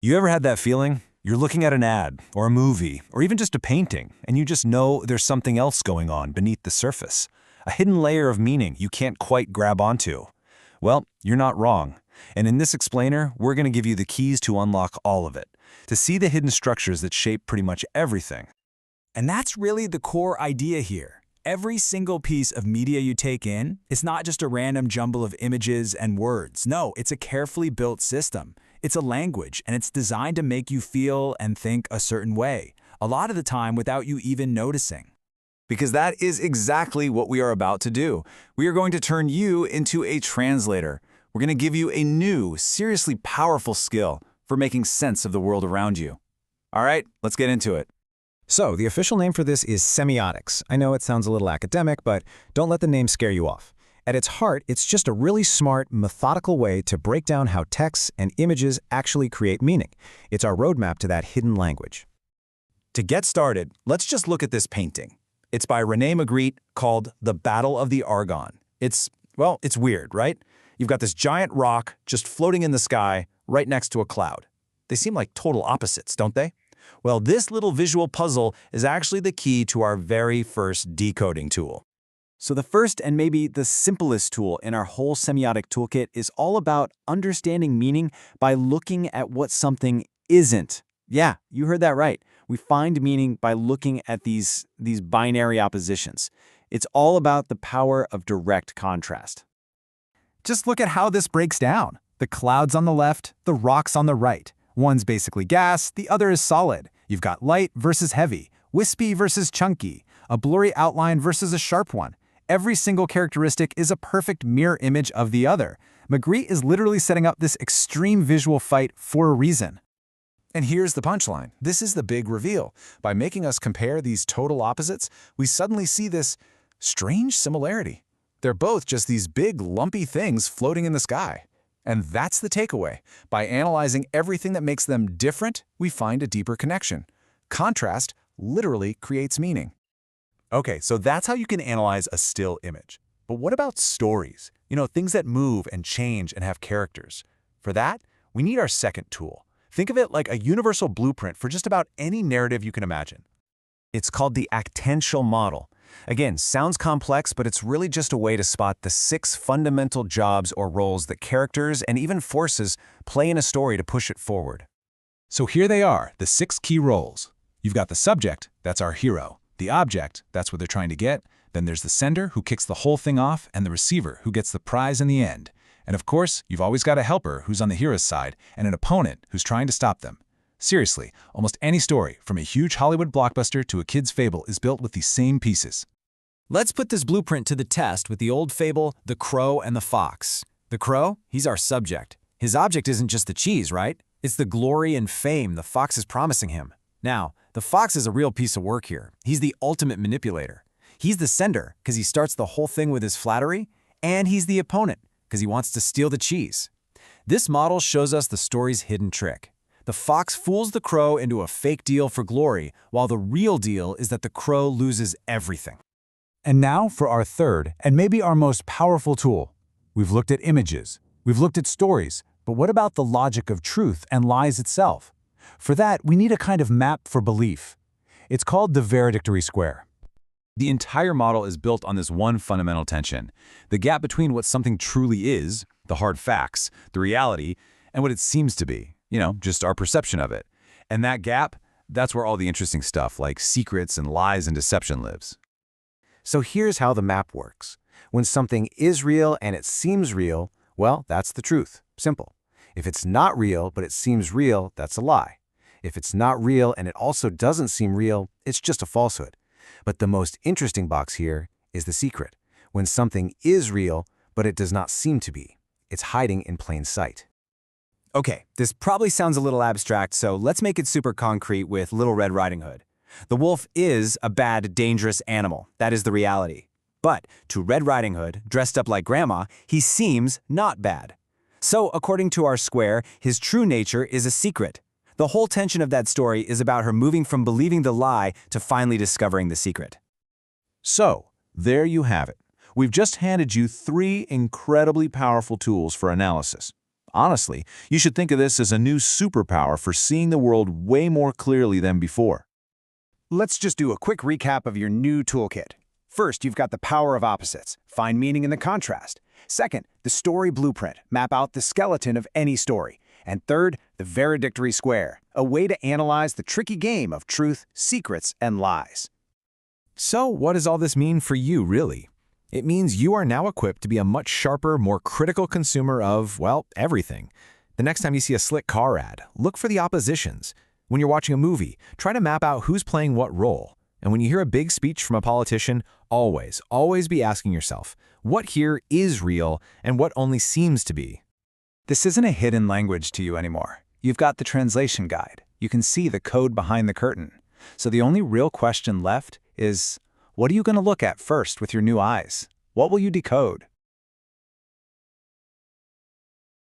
You ever had that feeling? You're looking at an ad, or a movie, or even just a painting, and you just know there's something else going on beneath the surface. A hidden layer of meaning you can't quite grab onto. Well, you're not wrong. And in this explainer, we're going to give you the keys to unlock all of it, to see the hidden structures that shape pretty much everything. And that's really the core idea here. Every single piece of media you take in is not just a random jumble of images and words. No, it's a carefully built system. It's a language, and it's designed to make you feel and think a certain way, a lot of the time without you even noticing. Because that is exactly what we are about to do. We are going to turn you into a translator. We're going to give you a new, seriously powerful skill for making sense of the world around you. All right, let's get into it. So, the official name for this is semiotics. I know it sounds a little academic, but don't let the name scare you off. At its heart, it's just a really smart, methodical way to break down how texts and images actually create meaning. It's our roadmap to that hidden language. To get started, let's just look at this painting. It's by René Magritte, called The Battle of the Argonne. It's weird, right? You've got this giant rock just floating in the sky right next to a cloud. They seem like total opposites, don't they? Well, this little visual puzzle is actually the key to our very first decoding tool. So the first and maybe the simplest tool in our whole semiotic toolkit is all about understanding meaning by looking at what something isn't. Yeah, you heard that right. We find meaning by looking at these binary oppositions. It's all about the power of direct contrast. Just look at how this breaks down. The clouds on the left, the rocks on the right. One's basically gas, the other is solid. You've got light versus heavy, wispy versus chunky, a blurry outline versus a sharp one. Every single characteristic is a perfect mirror image of the other. Magritte is literally setting up this extreme visual fight for a reason. And here's the punchline. This is the big reveal. By making us compare these total opposites, we suddenly see this strange similarity. They're both just these big, lumpy things floating in the sky. And that's the takeaway. By analyzing everything that makes them different, we find a deeper connection. Contrast literally creates meaning. Okay, so that's how you can analyze a still image. But what about stories? Things that move and change and have characters. For that, we need our second tool. Think of it like a universal blueprint for just about any narrative you can imagine. It's called the actential model. Again, sounds complex, but it's really just a way to spot the 6 fundamental jobs or roles that characters and even forces play in a story to push it forward. So here they are, the 6 key roles. You've got the subject, that's our hero. The object, that's what they're trying to get. Then there's the sender, who kicks the whole thing off, and the receiver, who gets the prize in the end. And of course, you've always got a helper who's on the hero's side and an opponent who's trying to stop them. Seriously, almost any story, from a huge Hollywood blockbuster to a kid's fable, is built with these same pieces. Let's put this blueprint to the test with the old fable, The Crow and the Fox. The crow, he's our subject. His object isn't just the cheese, right? It's the glory and fame the fox is promising him. Now, the fox is a real piece of work here. He's the ultimate manipulator. He's the sender, because he starts the whole thing with his flattery, and he's the opponent, because he wants to steal the cheese. This model shows us the story's hidden trick. The fox fools the crow into a fake deal for glory, while the real deal is that the crow loses everything. And now for our third, and maybe our most powerful tool. We've looked at images, we've looked at stories, but what about the logic of truth and lies itself? For that, we need a kind of map for belief. It's called the valedictory square. The entire model is built on this one fundamental tension: the gap between what something truly is, the hard facts, the reality, and what it seems to be, just our perception of it. And that gap, that's where all the interesting stuff like secrets and lies and deception lives. So here's how the map works. When something is real and it seems real, well, that's the truth. Simple. If it's not real but it seems real, that's a lie. If it's not real and it also doesn't seem real, it's just a falsehood. But the most interesting box here is the secret. When something is real, but it does not seem to be. It's hiding in plain sight. Okay, this probably sounds a little abstract, so let's make it super concrete with Little Red Riding Hood. The wolf is a bad, dangerous animal. That is the reality. But to Red Riding Hood, dressed up like grandma, he seems not bad. So, according to our square, his true nature is a secret. The whole tension of that story is about her moving from believing the lie to finally discovering the secret. So, there you have it. We've just handed you 3 incredibly powerful tools for analysis. Honestly, you should think of this as a new superpower for seeing the world way more clearly than before. Let's just do a quick recap of your new toolkit. First, you've got the power of opposites. Find meaning in the contrast. Second, the story blueprint. Map out the skeleton of any story. And third, the valedictory square, a way to analyze the tricky game of truth, secrets, and lies. So what does all this mean for you, really? It means you are now equipped to be a much sharper, more critical consumer of, well, everything. The next time you see a slick car ad, look for the oppositions. When you're watching a movie, try to map out who's playing what role. And when you hear a big speech from a politician, always be asking yourself, what here is real and what only seems to be? This isn't a hidden language to you anymore. You've got the translation guide. You can see the code behind the curtain. So the only real question left is, what are you going to look at first with your new eyes? What will you decode?